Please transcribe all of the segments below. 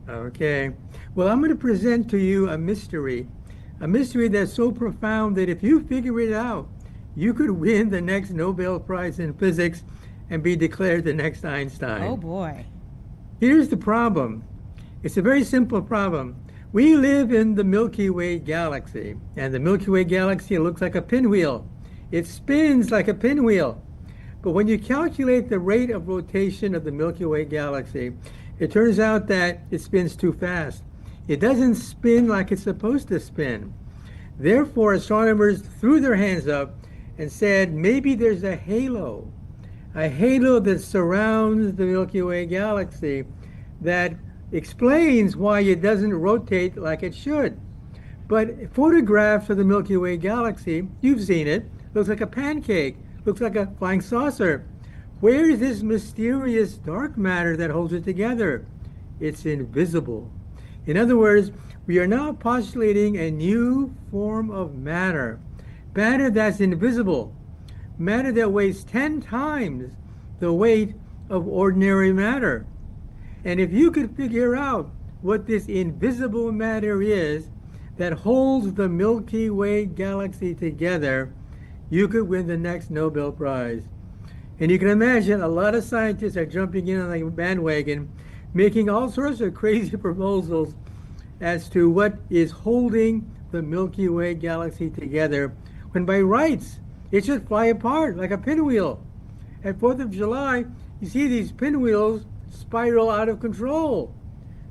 Okay. Well, I'm going to present to you a mystery that's so profound that if you figure it out, you could win the next Nobel Prize in physics and be declared the next Einstein. Oh, boy. Here's the problem. It's a very simple problem. We live in the Milky Way galaxy, and the Milky Way galaxy looks like a pinwheel. It spins like a pinwheel. But when you calculate the rate of rotation of the Milky Way galaxy, it turns out that it spins too fast. It doesn't spin like it's supposed to spin. Therefore, astronomers threw their hands up and said, maybe there's a halo that surrounds the Milky Way galaxy that explains why it doesn't rotate like it should. But photographs of the Milky Way galaxy, you've seen it, looks like a pancake, looks like a flying saucer. Where is this mysterious dark matter that holds it together? It's invisible. In other words, we are now postulating a new form of matter that's invisible, matter that weighs 10 times the weight of ordinary matter. And if you could figure out what this invisible matter is that holds the Milky Way galaxy together, you could win the next Nobel Prize. And you can imagine a lot of scientists are jumping in on the bandwagon, making all sorts of crazy proposals as to what is holding the Milky Way galaxy together, when by rights, it should fly apart like a pinwheel. At 4th of July, you see these pinwheels spiral out of control.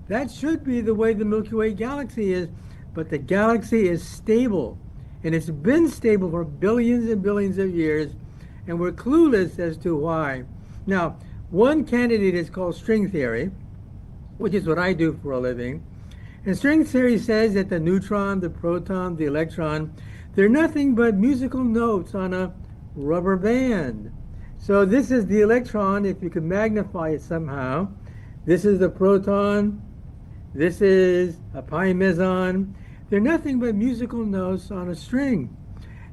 That should be the way the Milky Way galaxy is, but the galaxy is stable, and it's been stable for billions and billions of years, and we're clueless as to why. Now, one candidate is called string theory, which is what I do for a living. And string theory says that the neutron, the proton, the electron, they're nothing but musical notes on a rubber band. So this is the electron, if you could magnify it somehow. This is the proton. This is a pi meson. They're nothing but musical notes on a string.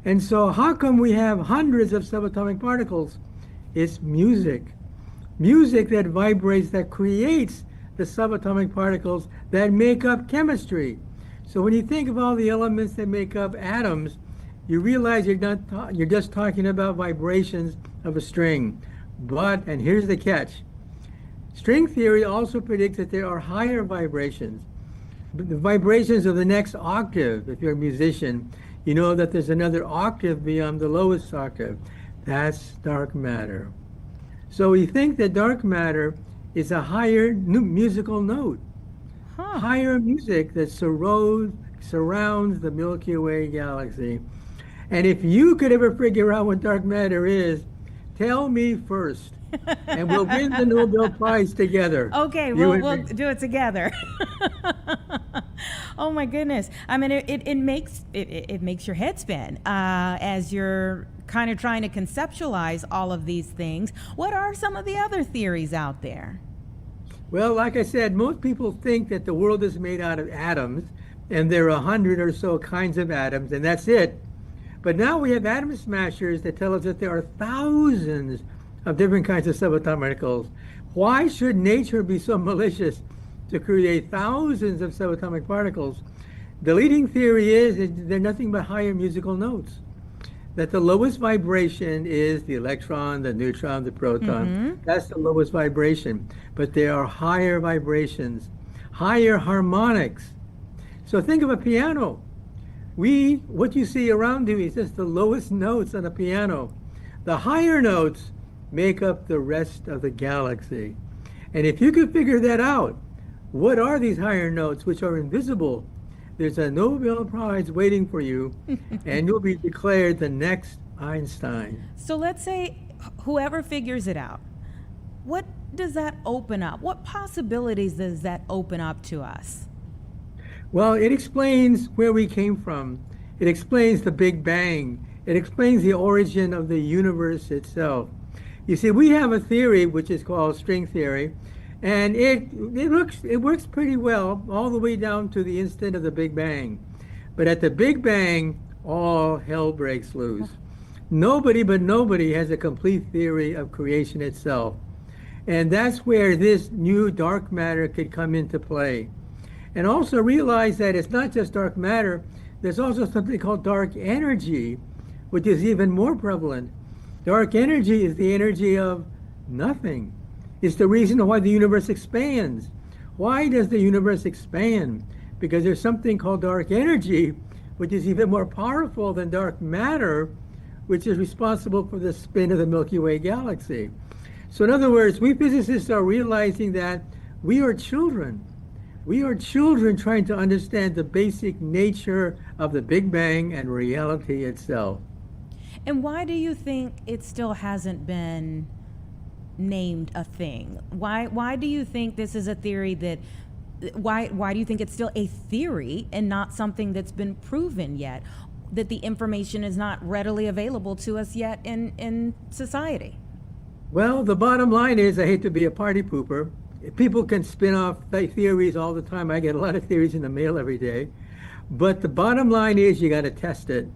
And so how come we have hundreds of subatomic particles? It's music. Music that vibrates, that creates the subatomic particles that make up chemistry. So when you think of all the elements that make up atoms, you realize you're just talking about vibrations of a string. But, and here's the catch, string theory also predicts that there are higher vibrations. The vibrations of the next octave. If you're a musician, you know that there's another octave beyond the lowest octave. That's dark matter. So we think that dark matter is a higher musical note, higher music that surrounds the Milky Way galaxy. And if you could ever figure out what dark matter is, tell me first, and we'll win the Nobel Prize together. Okay, we'll do it together. Oh my goodness! I mean, it makes your head spin as you're kind of trying to conceptualize all of these things. What are some of the other theories out there? Well, like I said, most people think that the world is made out of atoms, and there are 100 or so kinds of atoms, and that's it. But now we have atom smashers that tell us that there are thousands of different kinds of subatomic particles. Why should nature be so malicious to create thousands of subatomic particles? The leading theory is that they're nothing but higher musical notes. That the lowest vibration is the electron, the neutron, the proton. Mm-hmm. That's the lowest vibration. But there are higher vibrations, higher harmonics. So think of a piano. What you see around you is just the lowest notes on a piano. The higher notes make up the rest of the galaxy. And if you could figure that out, what are these higher notes which are invisible? There's a Nobel Prize waiting for you, and you'll be declared the next Einstein. So let's say whoever figures it out, what does that open up? What possibilities does that open up to us? Well, it explains where we came from. It explains the Big Bang. It explains the origin of the universe itself. You see, we have a theory which is called string theory, and it works pretty well all the way down to the instant of the Big Bang. But at the Big Bang, all hell breaks loose. Nobody has a complete theory of creation itself. And that's where this new dark matter could come into play. And also realize that it's not just dark matter, there's also something called dark energy, which is even more prevalent. Dark energy is the energy of nothing. It's the reason why the universe expands. Why does the universe expand? Because there's something called dark energy, which is even more powerful than dark matter, which is responsible for the spin of the Milky Way galaxy. So in other words, we physicists are realizing that we are children. We are children trying to understand the basic nature of the Big Bang and reality itself. And why do you think it still hasn't been named a thing? Why do you think this is a theory that, why do you think it's still a theory and not something that's been proven yet? That the information is not readily available to us yet in society? Well, the bottom line is, I hate to be a party pooper. People can spin off theories all the time. I get a lot of theories in the mail every day. But the bottom line is you got to test it.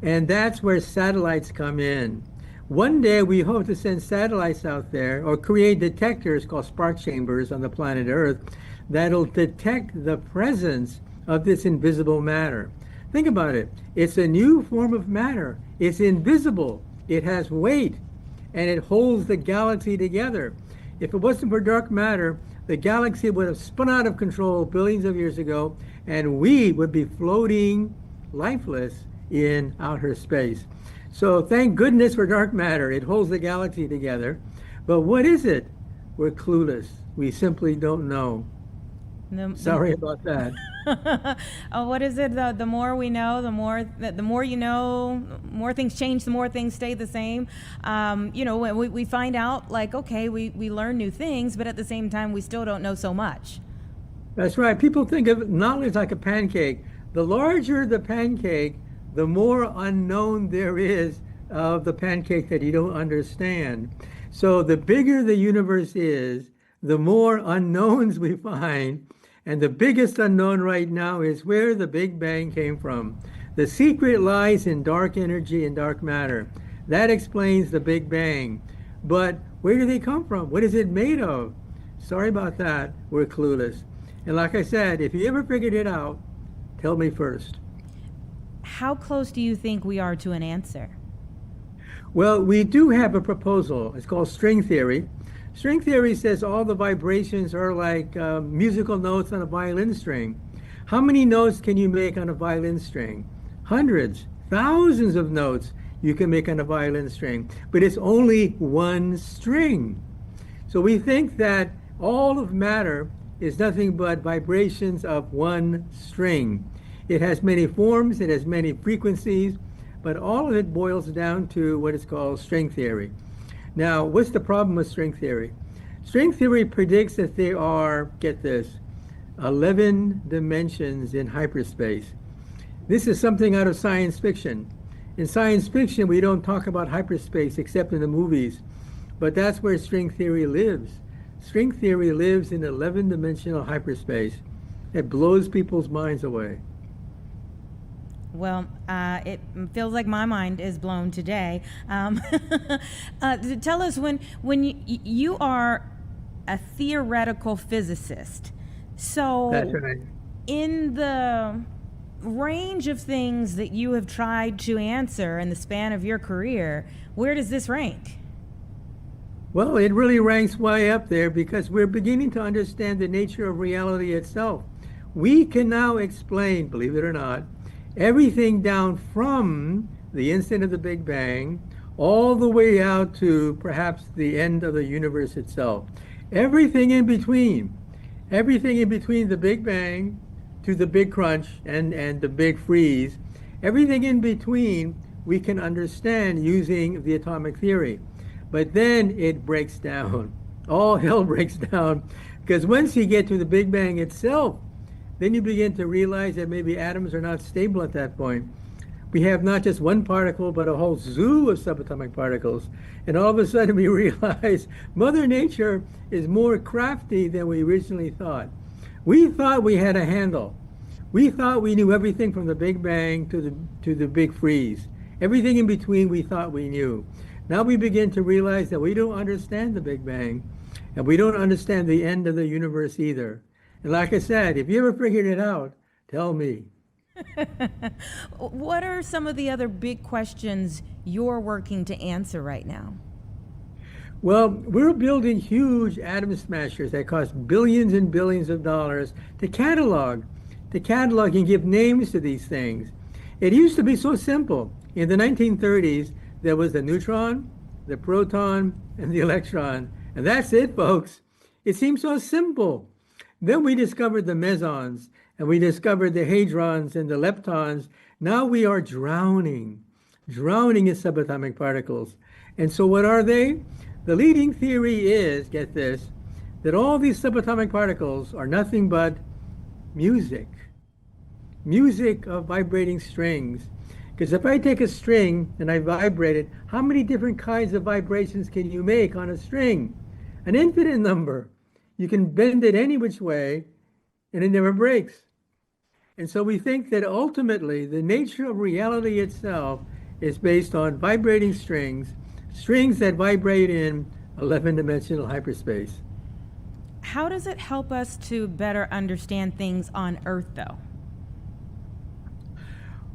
And that's where satellites come in. One day we hope to send satellites out there or create detectors called spark chambers on the planet Earth that'll detect the presence of this invisible matter. Think about it. It's a new form of matter. It's invisible. It has weight. And it holds the galaxy together. If it wasn't for dark matter, the galaxy would have spun out of control billions of years ago, and we would be floating lifeless in outer space. So thank goodness for dark matter. It holds the galaxy together. But what is it? We're clueless. We simply don't know. Sorry about that. Oh, what is it? The more we know, the more you know, more things change, the more things stay the same. When we find out, like, okay, we learn new things, but at the same time, we still don't know so much. That's right. People think of knowledge like a pancake. The larger the pancake, the more unknown there is of the pancake that you don't understand. So the bigger the universe is, the more unknowns we find. And the biggest unknown right now is where the Big Bang came from. The secret lies in dark energy and dark matter. That explains the Big Bang. But where do they come from? What is it made of? Sorry about that. We're clueless. And like I said, if you ever figured it out, tell me first. How close do you think we are to an answer? Well, we do have a proposal. It's called string theory. String theory says all the vibrations are like musical notes on a violin string. How many notes can you make on a violin string? Hundreds, thousands of notes you can make on a violin string, but it's only one string. So we think that all of matter is nothing but vibrations of one string. It has many forms, it has many frequencies, but all of it boils down to what is called string theory. Now, what's the problem with string theory? String theory predicts that there are, get this, 11 dimensions in hyperspace. This is something out of science fiction. In science fiction, we don't talk about hyperspace except in the movies, but that's where string theory lives. String theory lives in 11-dimensional hyperspace. It blows people's minds away. Well, it feels like my mind is blown today. Tell us, when you are a theoretical physicist, so That's right. In the range of things that you have tried to answer in the span of your career, where does this rank? Well, it really ranks way up there because we're beginning to understand the nature of reality itself. We can now explain, believe it or not, everything down from the instant of the Big Bang all the way out to perhaps the end of the universe itself. Everything in between the Big Bang to the Big Crunch and the Big Freeze, everything in between we can understand using the atomic theory. But then it breaks down. All hell breaks down because once you get to the Big Bang itself, then you begin to realize that maybe atoms are not stable at that point. We have not just one particle, but a whole zoo of subatomic particles. And all of a sudden we realize Mother Nature is more crafty than we originally thought. We thought we had a handle. We thought we knew everything from the Big Bang to the Big Freeze. Everything in between we thought we knew. Now we begin to realize that we don't understand the Big Bang. And we don't understand the end of the universe either. And like I said, if you ever figured it out, tell me. What are some of the other big questions you're working to answer right now? Well, we're building huge atom smashers that cost billions and billions of dollars to catalog and give names to these things. It used to be so simple. In the 1930s, there was the neutron, the proton, and the electron. And that's it, folks. It seems so simple. Then we discovered the mesons, and we discovered the hadrons and the leptons. Now we are drowning in subatomic particles. And so what are they? The leading theory is, get this, that all these subatomic particles are nothing but music of vibrating strings. Because if I take a string and I vibrate it, how many different kinds of vibrations can you make on a string? An infinite number. You can bend it any which way and it never breaks. And so we think that ultimately the nature of reality itself is based on vibrating strings that vibrate in 11-dimensional hyperspace. How does it help us to better understand things on Earth, though?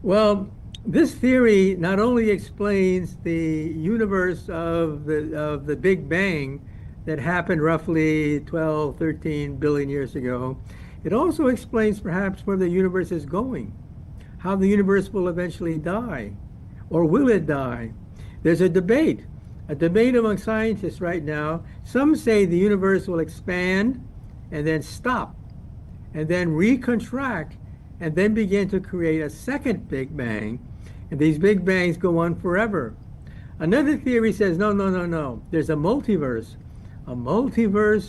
Well, this theory not only explains the universe of the Big Bang that happened roughly 12, 13 billion years ago, it also explains perhaps where the universe is going, how the universe will eventually die, or will it die? There's a debate among scientists right now. Some say the universe will expand and then stop, and then recontract, and then begin to create a second Big Bang, and these Big Bangs go on forever. Another theory says, no. There's a multiverse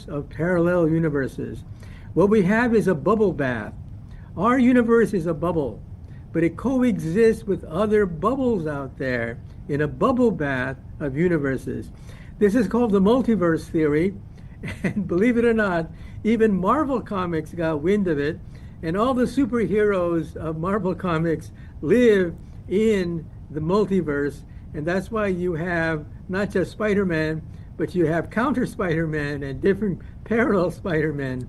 of parallel universes. What we have is a bubble bath. Our universe is a bubble, but it coexists with other bubbles out there in a bubble bath of universes. This is called the multiverse theory, and believe it or not, even Marvel Comics got wind of it, and all the superheroes of Marvel Comics live in the multiverse, and that's why you have not just Spider-Man, but you have counter Spider-Man and different parallel Spider-Man.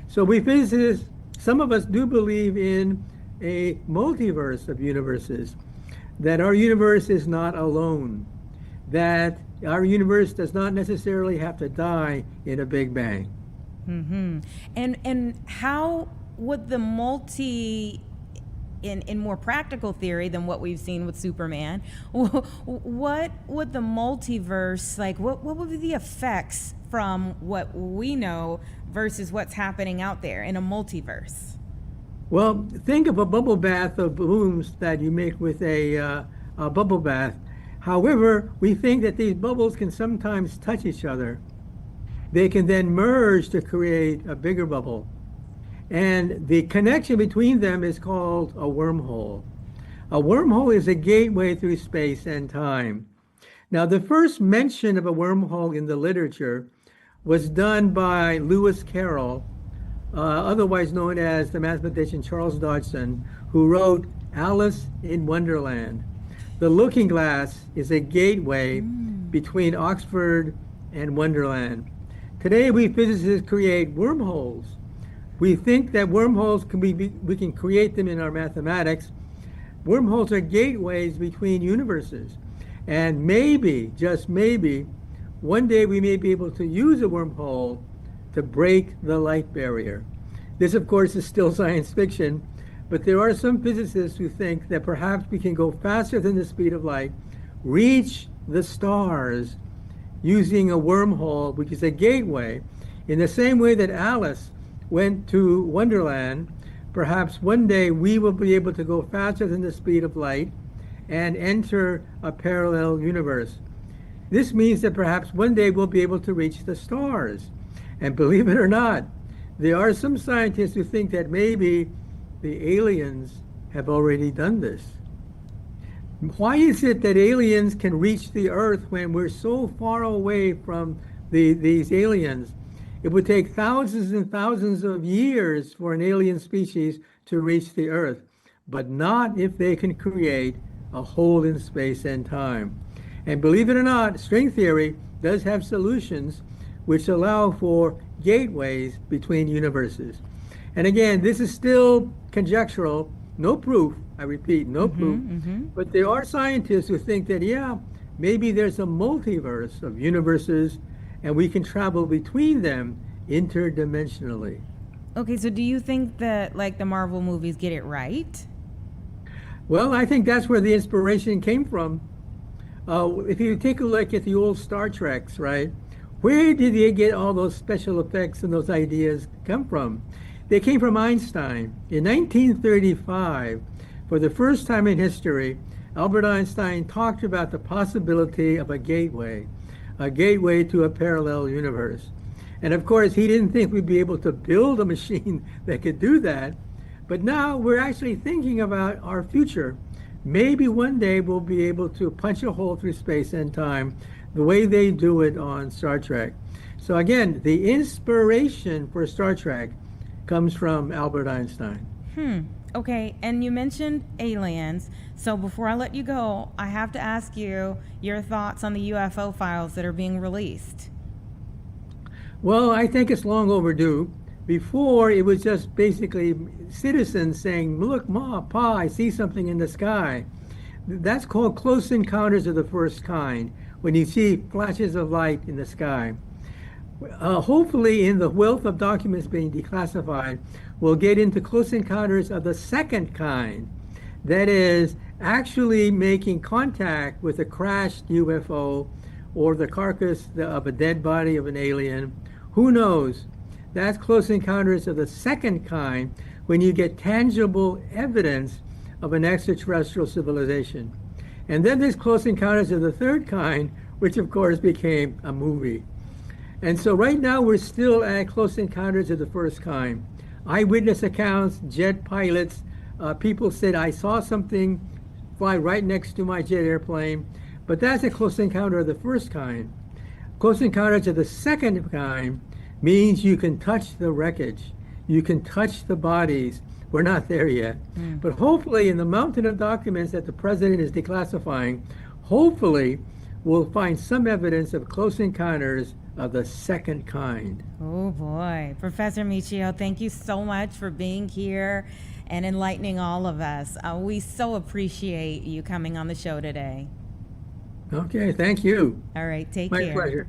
So we physicists, some of us do believe in a multiverse of universes, that our universe is not alone, that our universe does not necessarily have to die in a Big Bang. Mm-hmm. And how would the in more practical theory than what we've seen with Superman, what would the multiverse, like what would be the effects from what we know versus what's happening out there in a multiverse? Well, think of a bubble bath of balloons that you make with a bubble bath. However, we think that these bubbles can sometimes touch each other. They can then merge to create a bigger bubble. And the connection between them is called a wormhole. A wormhole is a gateway through space and time. Now, the first mention of a wormhole in the literature was done by Lewis Carroll, otherwise known as the mathematician Charles Dodgson, who wrote Alice in Wonderland. The looking glass is a gateway between Oxford and Wonderland. Today, we physicists create wormholes. We think that wormholes we can create them in our mathematics. Wormholes are gateways between universes. And maybe, just maybe, one day we may be able to use a wormhole to break the light barrier. This, of course, is still science fiction, but there are some physicists who think that perhaps we can go faster than the speed of light, reach the stars using a wormhole, which is a gateway, in the same way that Alice went to Wonderland. Perhaps one day we will be able to go faster than the speed of light and enter a parallel universe. This means that perhaps one day we'll be able to reach the stars. And believe it or not, there are some scientists who think that maybe the aliens have already done this. Why is it that aliens can reach the Earth when we're so far away from these aliens? It would take thousands and thousands of years for an alien species to reach the Earth, but not if they can create a hole in space and time. And believe it or not, string theory does have solutions. which allow for gateways between universes. And again, this is still conjectural, no proof, I repeat, no proof, but there are scientists who think that, yeah, maybe there's a multiverse of universes and we can travel between them interdimensionally. Okay, so do you think that, like, the Marvel movies get it right? Well, I think that's where the inspiration came from. If you take a look at the old Star Treks, right, where did they get all those special effects and those ideas come from? They came from Einstein. In 1935, for the first time in history, Albert Einstein talked about the possibility of a gateway to a parallel universe. And of course, he didn't think we'd be able to build a machine that could do that. But now we're actually thinking about our future. Maybe one day we'll be able to punch a hole through space and time the way they do it on Star Trek. So again, the inspiration for Star Trek comes from Albert Einstein. Okay, and you mentioned aliens. So before I let you go, I have to ask you your thoughts on the UFO files that are being released. Well, I think it's long overdue. Before, it was just basically citizens saying, look, Ma, Pa, I see something in the sky. That's called close encounters of the first kind, when you see flashes of light in the sky. Hopefully, in the wealth of documents being declassified, we'll get into close encounters of the second kind. That is, actually making contact with a crashed UFO or the carcass of a dead body of an alien. Who knows? That's close encounters of the second kind, when you get tangible evidence of an extraterrestrial civilization. And then there's close encounters of the third kind, which of course became a movie. And so right now we're still at close encounters of the first kind. Eyewitness accounts, jet pilots, people said, I saw something fly right next to my jet airplane, but that's a close encounter of the first kind. Close encounters of the second kind means you can touch the wreckage, you can touch the bodies. We're not there yet. But hopefully in the mountain of documents that the president is declassifying, hopefully we'll find some evidence of close encounters of the second kind. Oh boy. Professor Michio, thank you so much for being here and enlightening all of us. We so appreciate you coming on the show today. Okay, thank you. All right, take My care. pleasure.